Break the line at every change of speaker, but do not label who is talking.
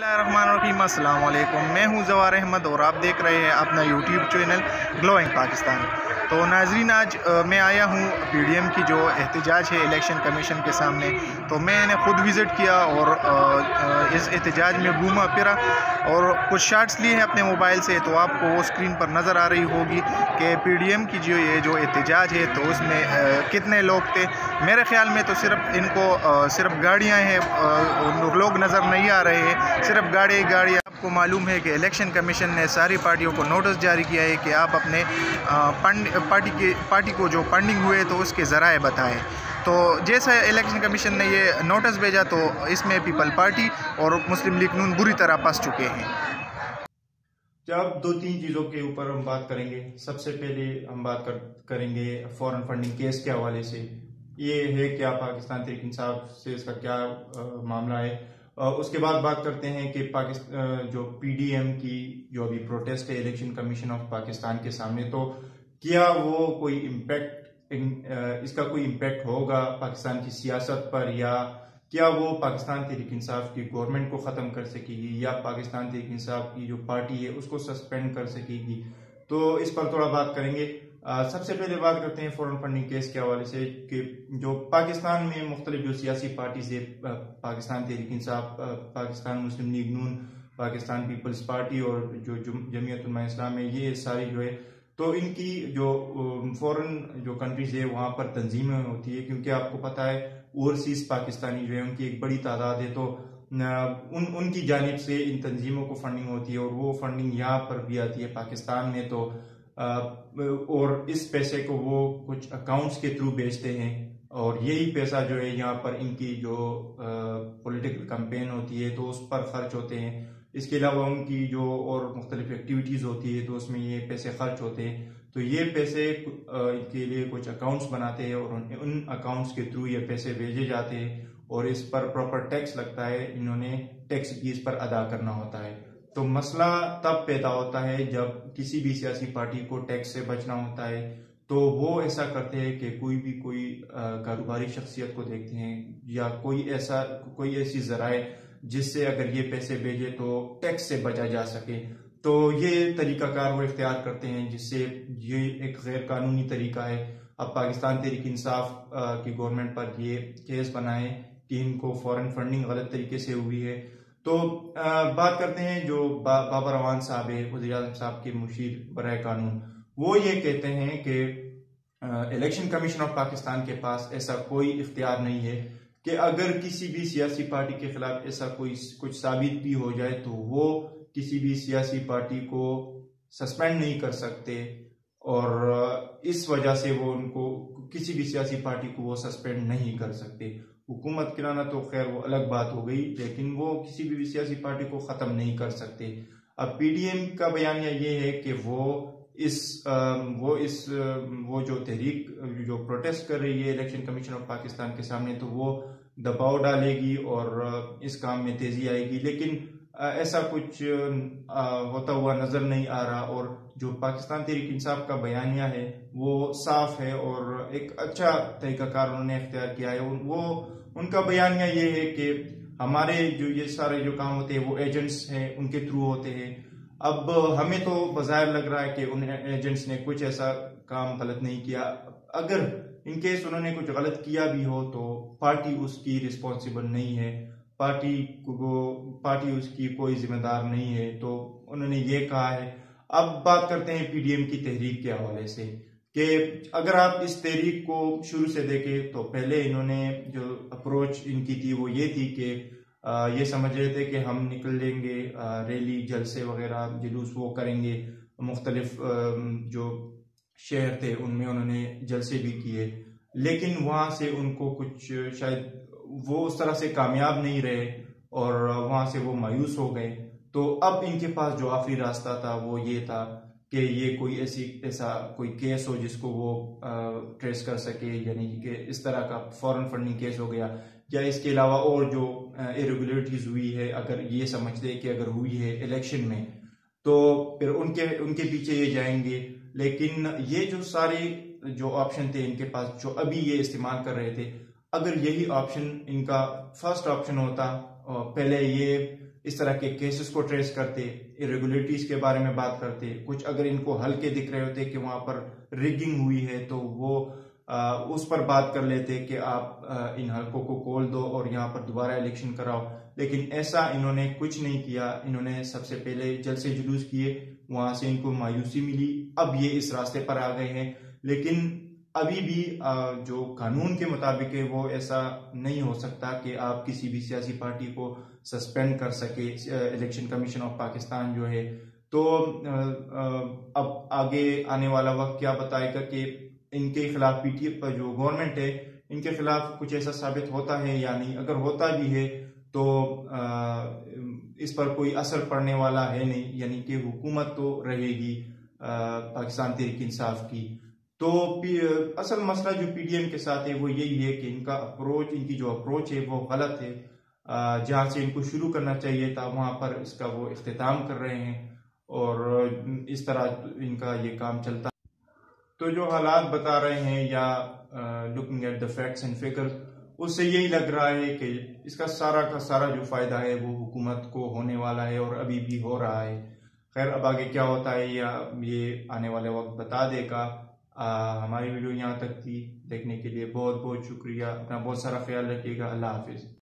बिस्मिल्लाहिर्रहमानिर्रहीम, अस्सलाम वालेकुम। मैं हूं जवार अहमद और आप देख रहे हैं अपना यूट्यूब चैनल ग्लोइंग पाकिस्तान। तो नाजरीन, आज मैं आया हूं पीडीएम की जो एहतजाज है इलेक्शन कमीशन के सामने। तो मैंने ख़ुद विज़िट किया और इस एहतजाज में घूमा फिरा और कुछ शॉट्स लिए हैं अपने मोबाइल से। तो आपको वो स्क्रीन पर नज़र आ रही होगी कि पीडीएम की जो एहतजाज है तो उसमें कितने लोग थे। मेरे ख़्याल में तो सिर्फ गाड़ियाँ हैं, लोग नज़र नहीं आ रहे हैं, सिर्फ गाड़ी। आपको मालूम है कि इलेक्शन कमीशन ने सारी पार्टियों को नोटिस जारी किया है कि आप अपने पार्टी को जो फंडिंग हुए तो उसके ज़राए बताएं। तो जैसा इलेक्शन कमीशन ने ये नोटिस भेजा तो इसमें पीपल पार्टी और मुस्लिम लीग नून बुरी तरह फंस चुके हैं।
जब दो तीन चीज़ों के ऊपर हम बात करेंगे। सबसे पहले हम बात करेंगे फॉरेन फंडिंग केस के हवाले से। ये है क्या पाकिस्तान तहरीक इंसाफ से इसका क्या मामला है। उसके बाद बात करते हैं कि पाकिस्तान जो पीडीएम की जो अभी प्रोटेस्ट है इलेक्शन कमीशन ऑफ पाकिस्तान के सामने, तो क्या वो कोई इसका कोई इम्पैक्ट होगा पाकिस्तान की सियासत पर, या क्या वो पाकिस्तान तहरीक इंसाफ की गवर्नमेंट को ख़त्म कर सकेगी, या पाकिस्तान तहरीक इंसाफ की जो पार्टी है उसको सस्पेंड कर सकेगी। तो इस पर थोड़ा बात करेंगे। सबसे पहले बात करते हैं फॉरेन फंडिंग केस के हवाले से कि जो पाकिस्तान में मुख्तलिफ जो सियासी पार्टीज है, पाकिस्तान तहरीक इंसाफ, पाकिस्तान मुस्लिम लीग नून, पाकिस्तान पीपल्स पार्टी और जो जमीयत उलमा इस्लाम है, ये सारी जो है तो इनकी जो फॉरेन जो कंट्रीज है वहाँ पर तंजीमें होती है, क्योंकि आपको पता है ओवरसीज पाकिस्तानी जो है उनकी एक बड़ी तादाद है। तो उनकी जानिब से इन तंजीमों को फंडिंग होती है और वो फंडिंग यहाँ पर भी आती है पाकिस्तान में। तो और इस पैसे को वो कुछ अकाउंट्स के थ्रू भेजते हैं और यही पैसा जो है यहाँ पर इनकी जो पॉलिटिकल कैंपेन होती है तो उस पर खर्च होते हैं। इसके अलावा उनकी जो और मुख्तलिफ एक्टिविटीज़ होती है तो उसमें ये पैसे खर्च होते हैं। तो ये पैसे के लिए कुछ अकाउंट्स बनाते हैं और उन अकाउंट्स के थ्रू ये पैसे भेजे जाते हैं और इस पर प्रॉपर टैक्स लगता है। इन्होंने टैक्स भी इस पर अदा करना होता है। तो मसला तब पैदा होता है जब किसी भी सियासी पार्टी को टैक्स से बचना होता है, तो वो ऐसा करते हैं कि कोई कारोबारी शख्सियत को देखते हैं या कोई ऐसी जराए जिससे अगर ये पैसे भेजे तो टैक्स से बचा जा सके। तो ये तरीकाकार वो इख्तियार करते हैं जिससे ये एक गैर कानूनी तरीका है। अब पाकिस्तान तहरीक इंसाफ की गवर्नमेंट पर ये केस बनाए कि इनको फॉरेन फंडिंग गलत तरीके से हुई है। तो बात करते हैं जो बाबर अवान साहब है, वज़ीर आज़म साहब के मुशीर बराए कानून, वो ये कहते हैं कि इलेक्शन कमीशन ऑफ पाकिस्तान के पास ऐसा कोई इख्तियार नहीं है कि अगर किसी भी सियासी पार्टी के खिलाफ ऐसा कुछ साबित भी हो जाए तो वो किसी भी सियासी पार्टी को सस्पेंड नहीं कर सकते और इस वजह से वो उनको किसी भी सियासी पार्टी को वो सस्पेंड नहीं कर सकते। हुकूमत गिराना तो खैर वो अलग बात हो गई, लेकिन वो किसी भी सियासी पार्टी को ख़त्म नहीं कर सकते। अब पीडीएम का बयानिया ये है कि वो जो तहरीक जो प्रोटेस्ट कर रही है इलेक्शन कमीशन ऑफ पाकिस्तान के सामने, तो वो दबाव डालेगी और इस काम में तेजी आएगी। लेकिन ऐसा कुछ होता हुआ नजर नहीं आ रहा और जो पाकिस्तान तहरीक इंसाफ का बयानिया है वो साफ है और एक अच्छा तरीकाकार उन्होंने इख्तियार किया है। वो उनका बयानिया ये है कि हमारे जो ये सारे जो काम होते हैं वो एजेंट्स हैं उनके थ्रू होते हैं। अब हमें तो बज़ाहिर लग रहा है कि उन एजेंट्स ने कुछ ऐसा काम गलत नहीं किया। अगर इनकेस उन्होंने कुछ गलत किया भी हो तो पार्टी उसकी रिस्पॉन्सिबल नहीं है, पार्टी उसकी कोई जिम्मेदार नहीं है। तो उन्होंने ये कहा है। अब बात करते हैं पीडीएम की तहरीक के हवाले से कि अगर आप इस तहरीक को शुरू से देखें तो पहले इन्होंने जो अप्रोच इनकी थी वो ये थी कि ये समझ रहे थे कि हम निकलेंगे, रैली जलसे वगैरह जुलूस वो करेंगे। मुख्तलिफ जो शहर थे उनमें उन्होंने जलसे भी किए, लेकिन वहाँ से उनको कुछ शायद वो उस तरह से कामयाब नहीं रहे और वहाँ से वो मायूस हो गए। तो अब इनके पास जो आखिरी रास्ता था वो ये था कि ये कोई ऐसा कोई केस हो जिसको वो ट्रेस कर सके, यानी कि इस तरह का फॉरेन फंडिंग केस हो गया या इसके अलावा और जो इरेगुलरिटीज हुई है, अगर ये समझते हैं कि अगर हुई है इलेक्शन में तो फिर उनके पीछे ये जाएंगे। लेकिन ये जो सारे जो ऑप्शन थे इनके पास जो अभी ये इस्तेमाल कर रहे थे, अगर यही ऑप्शन इनका फर्स्ट ऑप्शन होता, पहले ये इस तरह के केसेस को ट्रेस करते, इरेगुलरिटीज के बारे में बात करते। कुछ अगर इनको हल्के दिख रहे होते कि वहां पर रिगिंग हुई है तो वो उस पर बात कर लेते कि आप इन हलकों को खोल दो और यहाँ पर दोबारा इलेक्शन कराओ। लेकिन ऐसा इन्होंने कुछ नहीं किया। इन्होंने सबसे पहले जलसे जुलूस किए, वहां से इनको मायूसी मिली, अब ये इस रास्ते पर आ गए हैं। लेकिन अभी भी जो कानून के मुताबिक है वो ऐसा नहीं हो सकता कि आप किसी भी सियासी पार्टी को सस्पेंड कर सके। इलेक्शन कमीशन ऑफ पाकिस्तान जो है, तो अब आगे आने वाला वक्त क्या बताएगा कि इनके खिलाफ पीटीए पर जो गवर्नमेंट है इनके खिलाफ कुछ ऐसा साबित होता है या नहीं। अगर होता भी है तो इस पर कोई असर पड़ने वाला है नहीं, यानी कि हुकूमत तो रहेगी पाकिस्तान तहरीक इंसाफ की। तो असल मसला जो पीडीएम के साथ है वो यही है कि इनकी जो अप्रोच है वो गलत है। जहां से इनको शुरू करना चाहिए था वहां पर इसका वो इख्तिताम कर रहे हैं और इस तरह इनका ये काम चलता। तो जो हालात बता रहे हैं या looking at the facts and figures, उससे यही लग रहा है कि इसका सारा का सारा जो फायदा है वो हुकूमत को होने वाला है और अभी भी हो रहा है। खैर, अब आगे क्या होता है या ये आने वाले वक्त बता देगा। हमारी वीडियो यहाँ तक थी, देखने के लिए बहुत बहुत शुक्रिया। अपना बहुत सारा ख्याल रखिएगा। अल्लाह हाफिज।